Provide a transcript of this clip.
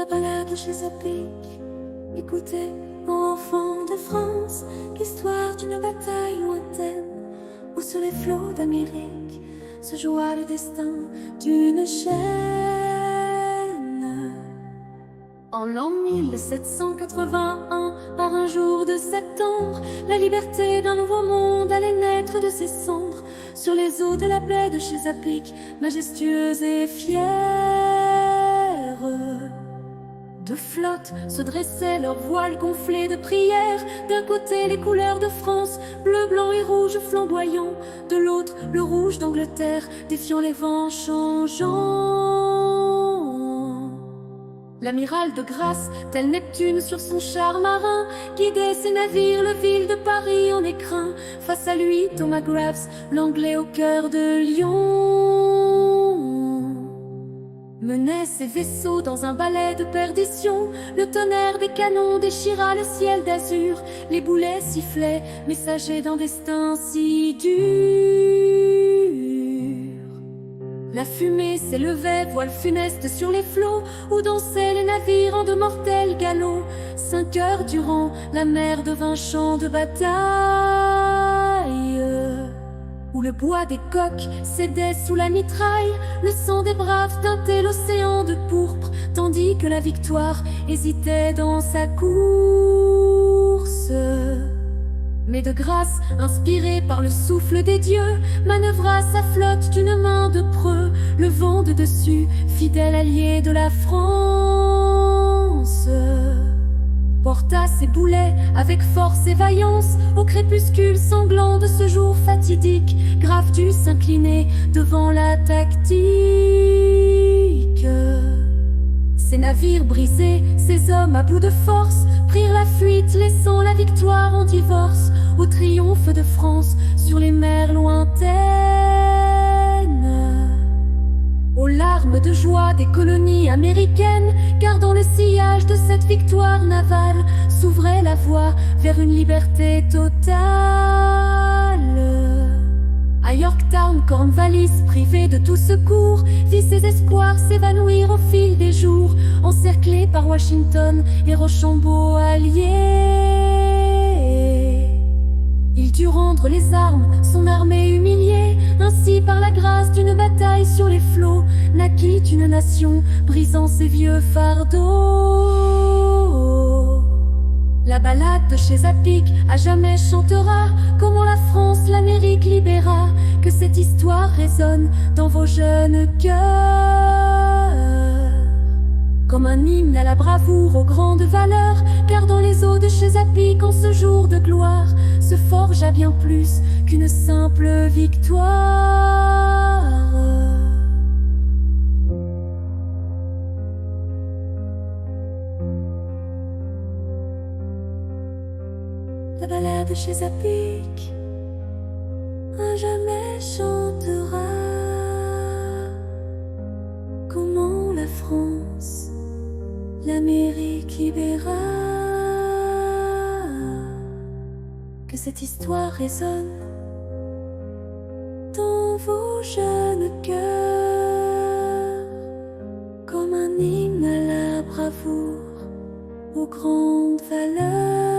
La balade chez Zapic. Écoutez, enfants de France, l'histoire d'une bataille lointaine, où sur les flots d'Amérique se joua le destin d'une chaîne. En l'an 1781, par un jour de septembre, la liberté d'un nouveau monde allait naître de ses cendres, sur les eaux de la baie de Chesapeake, majestueuse et fière. Deux flottes se dressaient, leurs voiles gonflés de prières. D'un côté les couleurs de France, bleu, blanc et rouge flamboyants. De l'autre le rouge d'Angleterre, défiant les vents changeants. L'amiral de Grasse, tel Neptune sur son char marin, guidait ses navires, le ville de Paris en écrin. Face à lui, Thomas Graves, l'Anglais au cœur de Lion, menait ses vaisseaux dans un balai de perdition. Le tonnerre des canons déchira le ciel d'azur. Les boulets sifflaient, messagers d'un destin si dur. La fumée s'élevait, voile funeste sur les flots, où dansaient les navires en de mortels galops. 5 heures durant, la mer devint champ de bataille, où le bois des coques cédait sous la mitraille. Le sang des braves teintait l'océan de pourpre, tandis que la victoire hésitait dans sa course. Mais de grâce, inspiré par le souffle des dieux, manœuvra sa flotte d'une main de preux. Le vent de dessus, fidèle allié de la France, porta ses boulets avec force et vaillance. Au crépuscule sanglant de ce jour fatidique, Graves dut s'incliner devant la tactique. Ses navires brisés, ses hommes à bout de force, prirent la fuite, laissant la victoire en divorce. Au triomphe de France sur les mers lointaines, aux larmes de joie des colonies américaines, gardant le sillage de cette victoire navale, s'ouvrait la voie vers une liberté totale. À Yorktown, Cornwallis, privé de tout secours, vit ses espoirs s'évanouir au fil des jours, encerclé par Washington et Rochambeau alliés. Il dut rendre les armes, son armée humiliée. Ainsi, par la grâce d'une bataille sur les flots, naquit une nation, brisant ses vieux fardeaux. La balade de Chesapeake à jamais chantera comment la France l'Amérique libéra. Que cette histoire résonne dans vos jeunes cœurs, comme un hymne à la bravoure, aux grandes valeurs. Car dans les eaux de Chesapeake, en ce jour de gloire, se forge à bien plus qu'une simple victoire. La balade de Chesapeake à jamais chantera comment la France l'Amérique libéra. Que cette histoire résonne dans vos jeunes cœurs, comme un hymne à la bravoure, aux grandes valeurs.